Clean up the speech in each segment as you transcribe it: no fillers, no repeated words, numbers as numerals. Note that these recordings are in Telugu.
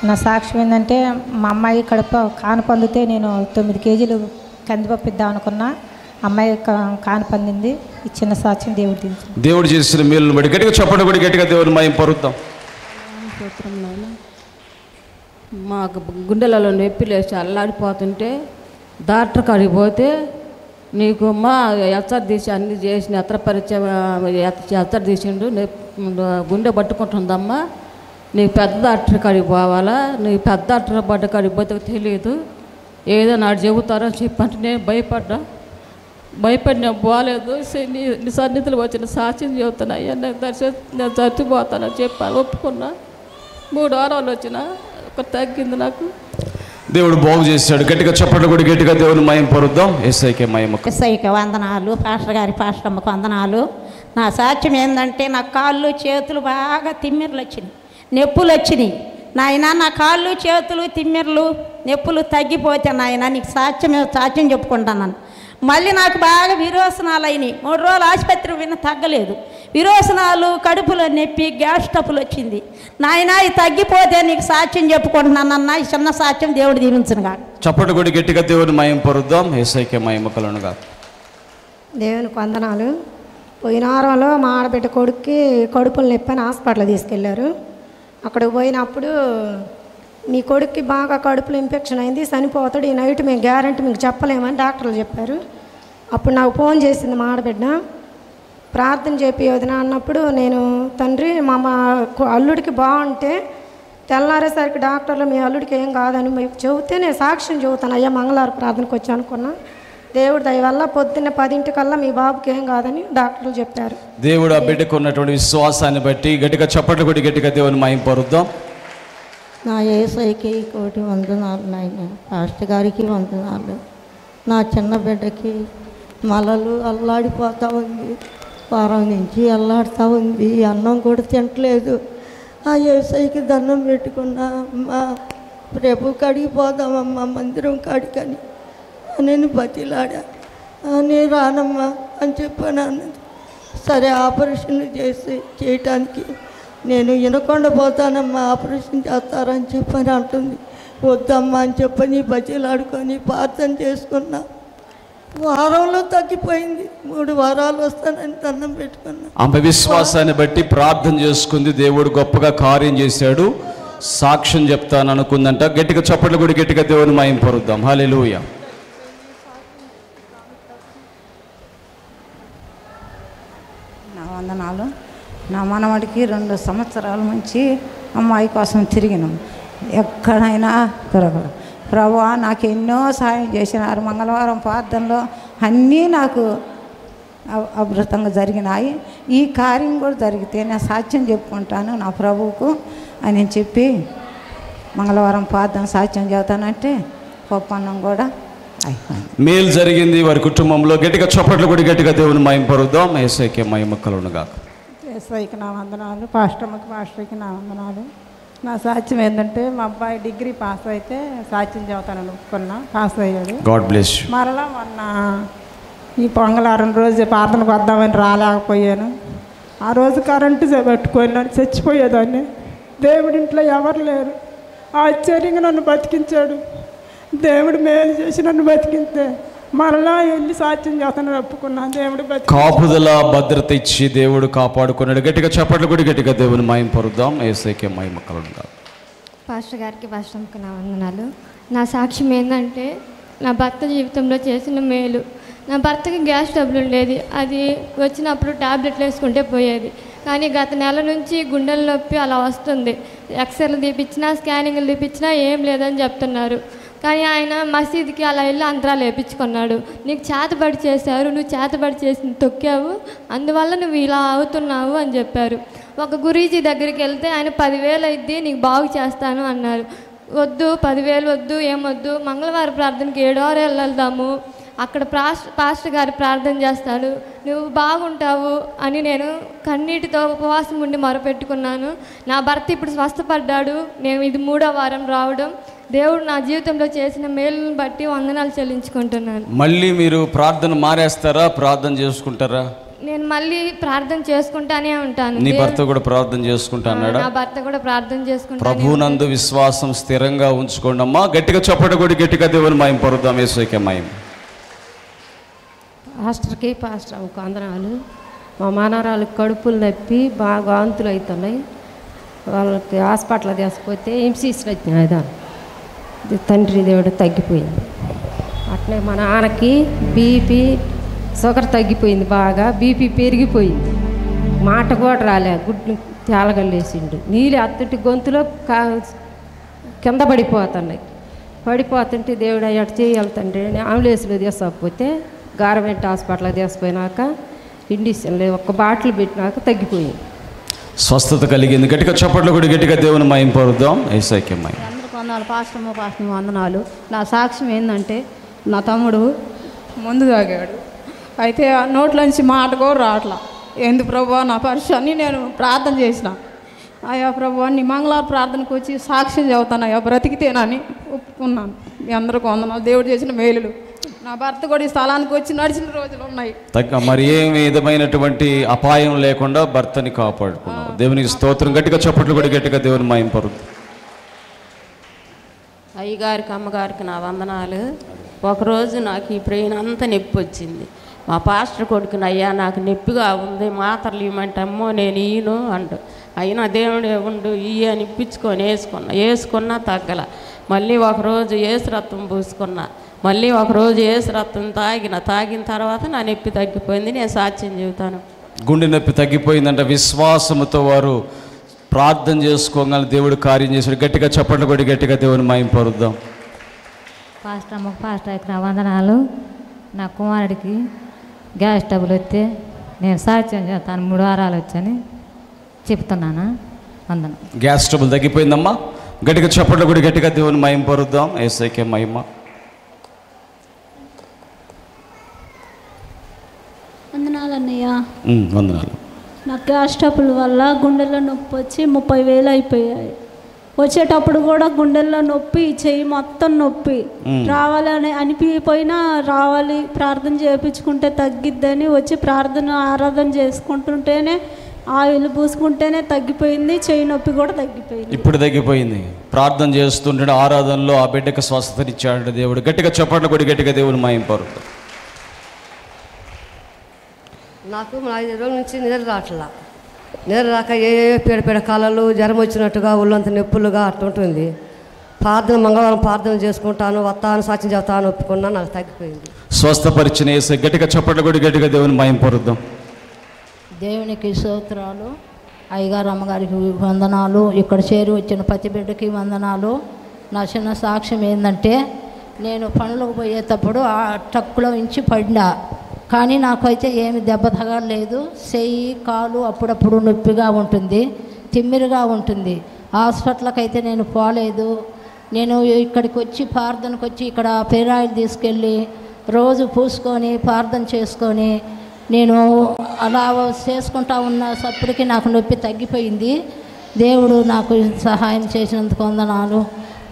నా సాక్ష్యం ఏంటంటే మా అమ్మాయి కడుపు కానుపొందితే నేను 9 కేజీలు కందిపప్పు ఇద్దాం అనుకున్నా. అమ్మాయి కానుపొందింది. ఈ చిన్న సాక్ష్యం దేవుడు దించింది. దేవుడు చేసిన మేలును బట్టి గట్టిగా చెప్పండి, కూడా గట్టిగా దేవుని మహిమ పరుద్దాం. మాకు గుండెలలో నొప్పి లేచి అల్లాడిపోతుంటే డాక్టర్ కాడికి పోతే నీకు అమ్మ ఎత్తర తీసి అన్నీ చేసిన ఎత్తర పరిచయం ఎత్తర తీసిండు, గుండె పట్టుకుంటుందమ్మా, నీకు పెద్ద డాక్టర్ కాడికి పోవాలా, నీకు పెద్ద డాక్టర్ పడ్డ కాడికి పోతే తెలియదు, ఏదో నాడు చెబుతారో చెప్పంటే నేను భయపడి నేను పోలేదు. నీ సన్నిధులు వచ్చిన సాక్ష్యం చెబుతున్నా, నాకు నేను చచ్చిపోతానని చెప్పాను, ఒప్పుకున్నా. 3 వారాలు వచ్చిన తగ్గింది నాకు. దేవుడు బాగు చేశాడు. గట్టిగా చెప్పండి, కూడా గట్టిగా దేవుని మహిమ పరుద్దాం. యేసయ్యకే మహిమ. యేసయ్యకే వందనాలు. పాస్టర్ గారి పాస్టర్ అమ్మకు వందనాలు. నా సాక్ష్యం ఏంటంటే నా కాళ్ళు చేతులు బాగా తిమ్మిర్లు వచ్చినాయి, నొప్పులు వచ్చినాయి. నాయన నా కాళ్ళు చేతులు తిమ్మిర్లు నొప్పులు తగ్గిపోతే నాయన నీకు సాక్ష్యం చెప్పుకుంటాను. మళ్ళీ నాకు బాగా విరోచనాలు అయినాయి. 3 రోజులు ఆసుపత్రి విన్న తగ్గలేదు. విరోచనాలు, కడుపులో నొప్పి, గ్యాస్ ట్రబుల్ వచ్చింది. నాయన ఇది తగ్గిపోతే నీకు సాక్ష్యం చెప్పుకుంటున్నానన్న. ఈ చిన్న సాక్ష్యం దేవుడు దీవించునుగా. చప్పటి కూడా గట్టిగా దేవుని మహిమ పరుద్దాం. యేసయ్యకే మహిమ కలుగునుగా. దేవునికి వందనాలు. పోయిన వారంలో మా ఆడబిడ్డ కొడుక్కి కడుపులు నొప్పి అని హాస్పిటల్ తీసుకెళ్ళారు. అక్కడికి పోయినప్పుడు మీ కొడుక్కి బాగా కడుపులో ఇన్ఫెక్షన్ అయింది, చనిపోతాడు, ఈ నైట్ మేము గ్యారంటీ మీకు చెప్పలేమని డాక్టర్లు చెప్పారు. అప్పుడు నాకు ఫోన్ చేసింది మా ఆడబిడ్డ, ప్రార్థన చెప్పి వదిన అన్నప్పుడు నేను తండ్రి మా అల్లుడికి బాగుంటే తెల్లారేసరికి డాక్టర్లు మీ అల్లుడికి ఏం కాదని మీకు చెబితే నేను సాక్ష్యం చెబుతాను అయ్యా మంగళవారం ప్రార్థనకు వచ్చి అనుకున్నా. దేవుడు దయ వల్ల పొద్దున్న 10 మీ బాబుకి ఏం కాదని డాక్టర్లు చెప్పారు. దేవుడు ఆ బిడ్డకు ఉన్నటువంటి విశ్వాసాన్ని బట్టి గట్టిగా చప్పట్లు కొట్టి గట్టిగా దేవుని మహిమ పరుద్దాం. నా యేసయ్యకి కోటి వందనాలు నాయన. పాస్టర్ గారికి వందనాలు. నా చిన్న బిడ్డకి మలలు అల్లాడిపోతూ ఉంది, వారం నుంచి అల్లాడుతూ ఉంది, అన్నం కూడా తినట్లేదు. ఆ యేసయ్యకి దండం పెట్టుకున్నా, మా ప్రభు కాడికి పోదామమ్మా మందిరం కాడికని నేను బతిలాడా. నేను రానమ్మా అని చెప్పాను అన్నది. సరే ఆపరేషన్లు చేయటానికి నేను వినకుండా పోతానమ్మా, ఆపరేషన్ చేస్తారని చెప్పని అంటుంది. వద్దమ్మా అని చెప్పని బతిలాడుకొని ప్రార్థన చేసుకున్నా. వారంలో తగ్గిపోయింది. 3 వారాలు వస్తానని దండం పెట్టుకున్నా. ఆమె విశ్వాసాన్ని బట్టి ప్రార్థన చేసుకుంది. దేవుడు గొప్పగా కార్యం చేశాడు. సాక్ష్యం చెప్తాను అనుకుందంట. గట్టిగా చప్పట్లు కూడా గట్టిగా దేవుని మహిమ పరుద్దాం. హల్లెలూయా. నా వందనాలు. నా మనవడికి 2 సంవత్సరాల నుంచి అమ్మాయి కోసం తిరిగినాం. ఎక్కడైనా దొరకదు. ప్రభువా నాకు ఎన్నో సాయం చేసినారు. మంగళవారం ప్రార్థనలో అన్నీ నాకు అద్భుతంగా జరిగినాయి. ఈ కార్యం కూడా జరిగితే నేను సాక్ష్యం చెప్పుకుంటాను నా ప్రభువుకు అని చెప్పి మంగళవారం ప్రార్థన సాక్ష్యం చెబుతానంటే పప్పన్నం కూడా అయిపోయింది. మేలు జరిగింది వారి కుటుంబంలో. గట్టిగా చప్పట్లు కూడా గట్టిగా దేవుని మహిమ పరుద్దాం. యేసయ్యకే మహిమ కలుగునుగాక. యేసయ్యకి నా వందనాలు. పాస్టర్కి నా వందనాలు. నా సాక్ష్యం ఏంటంటే మా అబ్బాయి డిగ్రీ పాస్ అయితే సాక్ష్యం చెబుతానని ఒప్పుకున్నా. పాస్ అయ్యాడు. God bless you. మరలా మొన్న ఈ పొంగళారం రోజు ప్రార్థనకు వద్దామని రాలేకపోయాను. ఆ రోజు కరెంటు పెట్టుకొని చచ్చిపోయేదాన్ని. దేవుడి ఇంట్లో ఎవరు లేరు. ఆశ్చర్యంగా నన్ను బతికించాడు. దేవుడు మేలు చేసి నన్ను బతికింతే మరలా వెళ్ళి సాక్ష్యం చేస్తానని ఒప్పుకున్నాను. దేవుడు కాపుదల భద్రత ఇచ్చి దేవుడు కాపాడుకున్నాడు. గట్టిగా చప్పట్లు కూడా గట్టిగా దేవుని మహిమ పరుద్దాం. యేసయ్యకే మహిమ కలుగునుగాక. పాస్టర్ గారికి పాస్టర్కి నా వందనాలు. నా సాక్ష్యం ఏంటంటే నా భర్త జీవితంలో చేసిన మేలు. నా భర్తకి గ్యాస్ ట్రబుల్ ఉండేది. అది వచ్చినప్పుడు టాబ్లెట్లు వేసుకుంటే పోయేది. కానీ గత నెల నుంచి గుండెల నొప్పి అలా వస్తుంది. ఎక్స్రేలు తీపించినా స్కానింగ్లు తీపించినా ఏం లేదని చెప్తున్నారు. కానీ ఆయన మసీదుకి అలా వెళ్ళి అంతరాలు వేయించుకున్నాడు. నీకు చేతబడి చేశారు, నువ్వు చేతబడి చేసి తొక్కావు, అందువల్ల నువ్వు ఇలా అవుతున్నావు అని చెప్పారు. ఒక గురీజీ దగ్గరికి వెళ్తే ఆయన 10,000 అయింది నీకు బాగు చేస్తాను అన్నారు. వద్దు 10,000 వద్దు, ఏమొద్దు, మంగళవారం ప్రార్థనకి 7 వారాలు వెళ్దాము, అక్కడ పాస్టర్ గారు ప్రార్థన చేస్తాడు, నువ్వు బాగుంటావు అని నేను కన్నీటితో ఉపవాసం ఉండి మొరపెట్టుకున్నాను. నా భర్త ఇప్పుడు స్వస్థపడ్డాడు. నేను ఇది 3వ వారం రావడం. దేవుడు నా జీవితంలో చేసిన మేలును బట్టి వందనాలు చెల్లించుకుంటున్నాను. మళ్ళీ మీరు ప్రార్థన మారేస్తారా, ప్రార్థన చేసుకుంటారా? నేను మళ్ళీ ప్రార్థన చేసుకుంటానే ఉంటాను. నీ భర్త కూడా ప్రార్థన చేసుకుంటా అన్నాడా? నా భర్త కూడా ప్రార్థన చేసుకుంటా. ప్రభునందు విశ్వాసం స్థిరంగా ఉంచుకోండి అమ్మా. గట్టిగా చప్పటి కూడా గట్టిగా దేవుని మహిమ పరుద్దాం. యేసుకే మహిమ. పాస్టర్కి పాస్టర్కి వందనాలు. మా మనవరాళ్ళకి కడుపులు నొప్పి బాగా వాంతులు అవుతున్నాయి. వాళ్ళకి హాస్పిటల్ తీసుకపోతే ఎంసీసీలు వచ్చినాయి. దాని తండ్రి దేవుడు తగ్గిపోయింది. అట్లే మా నాన్నకి బీపీ షుగర్ తగ్గిపోయింది, బాగా బీపీ పెరిగిపోయింది, మాట కూడా రాలే, గుడ్లు తేలగల్లేసిండు, నీళ్ళు అత్తటి గొంతులో కింద పడిపోతున్నాయి. పడిపోతుంటే దేవుడు అయ్యాడు చేయాలంటే అంబులెన్స్లో తీసుకపోతే గవర్నమెంట్ హాస్పిటల్కి తీసుకుపోయినాక ఇండిషన్లో ఒక బాటిల్ పెట్టినాక తగ్గిపోయింది, స్వస్థత కలిగింది. గట్టిగా చప్పట్లు కూడా గట్టిగా దేవుని మహిమ పరుద్దాం. యేసుకే మహిమ. అందరికీ వందనాలు. పాస్టర్మ వందనాలు. నా సాక్ష్యం ఏంటంటే నా తమ్ముడు ముందు తాగాడు, అయితే నోట్లోంచి మాట కూడా రావట్లా. ఎందుకు ప్రభువా నా పరిస్థితి నేను ప్రార్థన చేసిన. అయ్యా ప్రభువా నీ మంగళవారం ప్రార్థనకు వచ్చి సాక్ష్యం చెబుతాను అయ్యా బ్రతికితేనని ఒప్పుకున్నాను. మీ అందరికీ వందనాలు. దేవుడు చేసిన మేలులు. నా భర్త కూడా ఈ స్థలానికి వచ్చి నడిచిన రోజులు ఉన్నాయి. మరి ఏ విధమైనటువంటి అపాయం లేకుండా భర్తని కాపాడుకున్నావు. దేవునికి స్తోత్రం. గట్టిగా చప్పట్లు కూడా గట్టిగా దేవుని మహిమ పరుద్దాం. అయ్యగారికి అమ్మగారికి నా వందనాలు. ఒకరోజు నాకు ఈ బ్రెయిన్ అంతా నొప్పి వచ్చింది. మా పాస్టర్ కొడుకుని అయ్యా నాకు నొప్పిగా ఉంది, మాత్రలు ఇవ్వమంటే అమ్మో నేను ఈయను అండు. అయినా దేవుడే ఉండు ఇయ్యి అని ఇప్పించుకొని వేసుకున్నా తగ్గల. మళ్ళీ ఒకరోజు ఏసు రక్తం పూసుకున్నా, మళ్ళీ ఒకరోజు ఏసు రక్తం తాగిన తర్వాత నా నొప్పి తగ్గిపోయింది. నేను సాక్ష్యం చెబుతాను. గుండె నొప్పి తగ్గిపోయిందంట. విశ్వాసంతో వారు ప్రార్థన చేసుకోగల దేవుడు కార్యం చేశాడు. గట్టిగా చప్పట్లు కొట్టి గట్టిగా దేవుని మహిమ పరుద్దాం. పాస్టర్కి నా వందనాలు. నా కుమారుడికి గ్యాస్ ట్రబుల్ వస్తే నేను సాక్ష్యం చేస్తాను. 3 వారాలు వచ్చని చెప్తున్నాను. వందనం. గ్యాస్ ట్రబుల్ తగ్గిపోయిందమ్మా. గట్టిగా చప్పట్లు కూడా గట్టిగా దేవుని మహిమ పరుద్దాం. యేసుకే మహిమ. వందనాలు అన్నయ్య. వందనాలు. నాకు గ్యాస్ ట్రబుల్ వల్ల గుండెల్లో నొప్పి వచ్చి 30,000 అయిపోయాయి. వచ్చేటప్పుడు కూడా గుండెల్లో నొప్పి, చెయ్యి మొత్తం నొప్పి. రావాలని అనిపిపోయినా రావాలి, ప్రార్థన చేయించుకుంటే తగ్గిద్దని వచ్చి ఆరాధన చేసుకుంటుంటేనే ఆయిల్ పూసుకుంటేనే తగ్గిపోయింది. చెయ్యి నొప్పి కూడా తగ్గిపోయింది. ఇప్పుడు తగ్గిపోయింది. ప్రార్థన చేస్తుంటే ఆరాధనలో ఆ బిడ్డకు స్వస్థతనిచ్చాడు దేవుడు. గట్టిగా చప్పట్లు కూడా గట్టిగా దేవుని మహిమ పరుద్దాం. నాకు 5 రోజుల నుంచి నిద్ర రావట్లా. నిద్ర రాక ఏ పీడ కాలాలు జ్వరం వచ్చినట్టుగా ఒళ్ళంత నొప్పులుగా అట్టుంటుంది. మంగళవారం ప్రార్థన చేసుకుంటాను, వస్తాను, సాక్ష్యం చెప్తాను, ఒప్పుకున్నా, నాకు తగ్గిపోయింది. స్వస్థపరిచిన యేసు. గట్టిగా చప్పట్లు కూడా గట్టిగా దేవుని మహిమ పరుద్దాం. దేవునికి స్తోత్రాలు. అయ్యగారు అమ్మగారికి వందనాలు. ఇక్కడ చేరి వచ్చిన ప్రతి బిడ్డకి వందనాలు. నా చిన్న సాక్ష్యం ఏంటంటే నేను పనులకు పోయేటప్పుడు ఆ ట్రక్కులో నుంచి పడినా, కానీ నాకైతే ఏమి దెబ్బ తగలేదు. చెయ్యి కాలు అప్పుడప్పుడు నొప్పిగా ఉంటుంది, తిమ్మిరిగా ఉంటుంది. హాస్పిటల్కి అయితే నేను పోలేదు. నేను ఇక్కడికి వచ్చి ప్రార్థనకు వచ్చి ఇక్కడ పేరాయిలు తీసుకెళ్ళి రోజు పూసుకొని ప్రార్థన చేసుకొని నేను అలా చేసుకుంటా ఉన్నప్పటికీ నాకు నొప్పి తగ్గిపోయింది. దేవుడు నాకు సహాయం చేసినందుకు వందనాలు.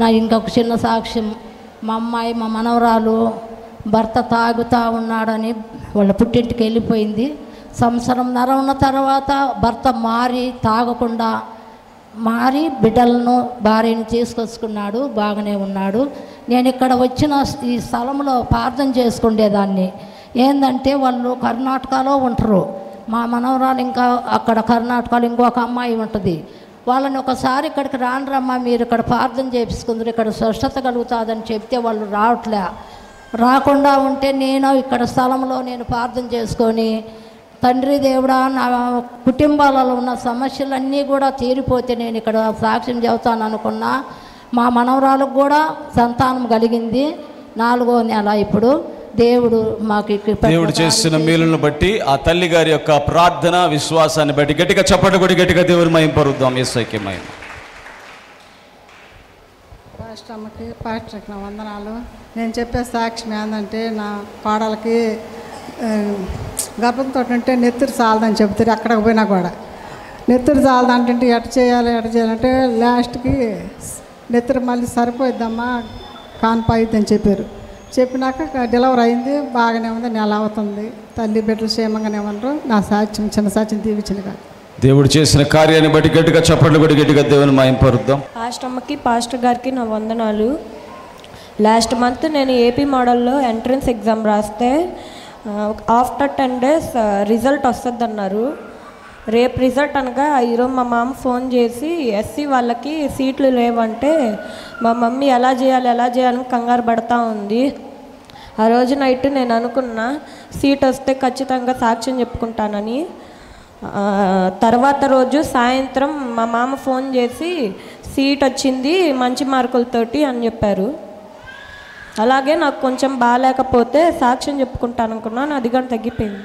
నా ఇంకొక చిన్న సాక్ష్యం, మా అమ్మాయి మా మనవరాలు భర్త తాగుతూ ఉన్నాడని వాళ్ళ పుట్టింటికి వెళ్ళిపోయింది. సంవత్సరంన్నర ఉన్న తర్వాత భర్త తాగకుండా మారి బిడ్డలను భార్యను తీసుకొచ్చుకున్నాడు, బాగానే ఉన్నాడు. నేను ఇక్కడ వచ్చిన ఈ స్థలంలో ప్రార్థన చేసుకునేదాన్ని. ఏంటంటే వాళ్ళు కర్ణాటకలో ఉంటారు. మా మనవరాలు ఇంకా అక్కడ కర్ణాటకలో ఇంకొక అమ్మాయి ఉంటుంది. వాళ్ళని ఒకసారి ఇక్కడికి రానరమ్మా, మీరు ఇక్కడ ప్రార్థన చేపించుకుందరు, ఇక్కడ స్వస్థత కలుగుతుందని చెప్తే వాళ్ళు రాకుండా ఉంటే నేను ఇక్కడ స్థలంలో నేను ప్రార్థన చేసుకొని, తండ్రి దేవుడా నా కుటుంబాలలో ఉన్న సమస్యలన్నీ కూడా తీరిపోతే నేను ఇక్కడ సాక్ష్యం చెబుతాను అనుకున్నా. మా మనవరాలకు కూడా సంతానం కలిగింది. 4వ నెల ఇప్పుడు. దేవుడు చేసిన మేలును బట్టి ఆ తల్లి గారి యొక్క ప్రార్థన విశ్వాసాన్ని బట్టి గట్టిగా చప్పట్లు కొట్టి గట్టిగా దేవుని మహిమ పరుద్దాం. యేసుకే మహిమ. పాస్టర్కి నా వందనాలు. నేను చెప్పే సాక్ష్యం ఏంటంటే నా కోడలకి గర్భంతో ఉంటే నెత్తురు చాలదని చెబుతారు. అక్కడికి పోయినా కూడా నెత్తురు చాలదంటే ఎట చేయాలంటే లాస్ట్కి నెత్తురు మళ్ళీ సరిపోయిద్దమ్మా కాన్పా అయిద్దని చెప్పారు. చెప్పినాక డెలివరీ అయింది, బాగానే ఉంది, నెల అవుతుంది. తల్లి బిడ్డలు క్షేమంగానే ఉన్నారు. నా సాక్ష్యం, చిన్న సాక్ష్యం దీవించింది కాదు. దేవుడు చేసిన కార్యాన్ని బట్టి గట్టిగా చప్పట్లు కొట్టి గట్టిగా దేవుని మహింపరుద్దాం. పాస్టర్ అమ్మకి, పాస్టర్ గారికి నా వందనాలు. లాస్ట్ మంత్ నేను ఏపీ మోడల్లో ఎంట్రన్స్ ఎగ్జామ్ రాస్తే ఆఫ్టర్ 10 days రిజల్ట్ వస్తుంది అన్నారు. రేపు రిజల్ట్ అనగా ఈరోజు మా మామ ఫోన్ చేసి ఎస్సీ వాళ్ళకి సీట్లు లేవంటే మా మమ్మీ ఎలా చేయాలని కంగారు పడతా ఉంది. ఆ రోజు నైట్ నేను అనుకున్నా సీట్ వస్తే ఖచ్చితంగా సాక్ష్యం చెప్పుకుంటానని. తర్వాత రోజు సాయంత్రం మా మామ ఫోన్ చేసి సీట్ వచ్చింది మంచి మార్కులతోటి అని చెప్పారు. అలాగే నాకు కొంచెం బాగాలేకపోతే సాక్ష్యం చెప్పుకుంటాను అనుకున్నాను, అది కానీ తగ్గిపోయింది.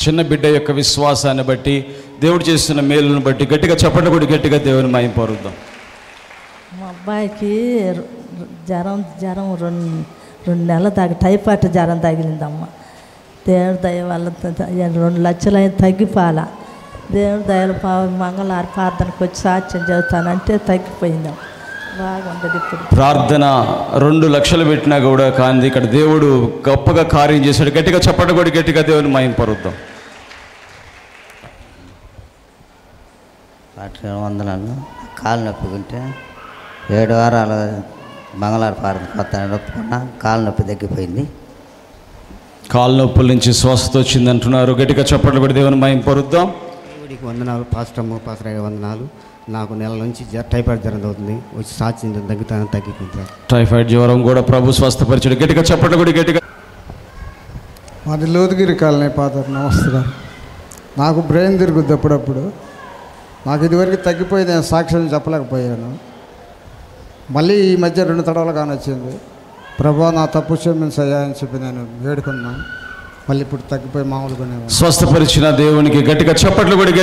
చిన్న బిడ్డ యొక్క విశ్వాసాన్ని బట్టి, దేవుడు చేస్తున్న మేలును బట్టి గట్టిగా చప్పట్లు కొట్టి గట్టిగా దేవుని మహింపరుద్దాం. మా అబ్బాయికి జ్వరం 2 నెలల దాకా టైఫాయిడ్ జ్వరం తగిలిందమ్మ. దేవుడి దయ వల్ల 2 లక్షలు తగ్గిపోవాలా. దేవుడి దయలు మంగళవారం ప్రార్థనకు వచ్చి సాక్ష్యం చెబుతానంటే తగ్గిపోయిందాం, బాగుంటుంది. ఇప్పుడు ప్రార్థన 2 లక్షలు పెట్టినా కూడా కానీ ఇక్కడ దేవుడు గొప్పగా కార్యం చేశాడు. గట్టిగా చప్పట్లు కొట్టి గట్టిగా దేవుని మహింపరుద్దాం. వందనాలు. కాలు నొప్పుకుంటే 7 వారాలు మంగళవారం ప్రార్థన కొత్త ఒప్పుకున్నా, కాలు నొప్పి తగ్గిపోయింది. కాలు నొప్పుల నుంచి స్వస్థత వచ్చింది అంటున్నారు. గట్టిగా చప్పట్లు కొట్టి దేవుని మహింపరుద్దాం. దేవుడికి వందనాలు. పాస్టర్ గారికి వందనాలు. నాకు నెల నుంచి టైఫాయిడ్ జ్వరం అవుతుంది, వచ్చి సాక్ష్యం తగ్గిపోయింది. టైఫాయిడ్ జ్వరం కూడా ప్రభు స్వస్థపరిచాడు. గట్టిగా చప్పట్లు కొట్టి గట్టిగా. మాది లోతుగిరి కాలనీ ఫాదర్. నమస్తే గారు. నాకు బ్రెయిన్ తిరుగుద్ది అప్పుడప్పుడు. నాకు ఇదివరకు తగ్గిపోయింది, నేను సాక్ష్యం చెప్పలేకపోయాను. మళ్ళీ ఈ మధ్య 2 తడవలు కానొచ్చింది. ప్రభా నా తప్పు క్షమించయ్యా అని చెప్పి నేను వేడుకున్నాను. మళ్ళీ ఇప్పుడు తగ్గిపోయి మామూలుగానే స్వస్థపరిచిన దేవునికి గట్టిగా చప్పట్లు కొట్టి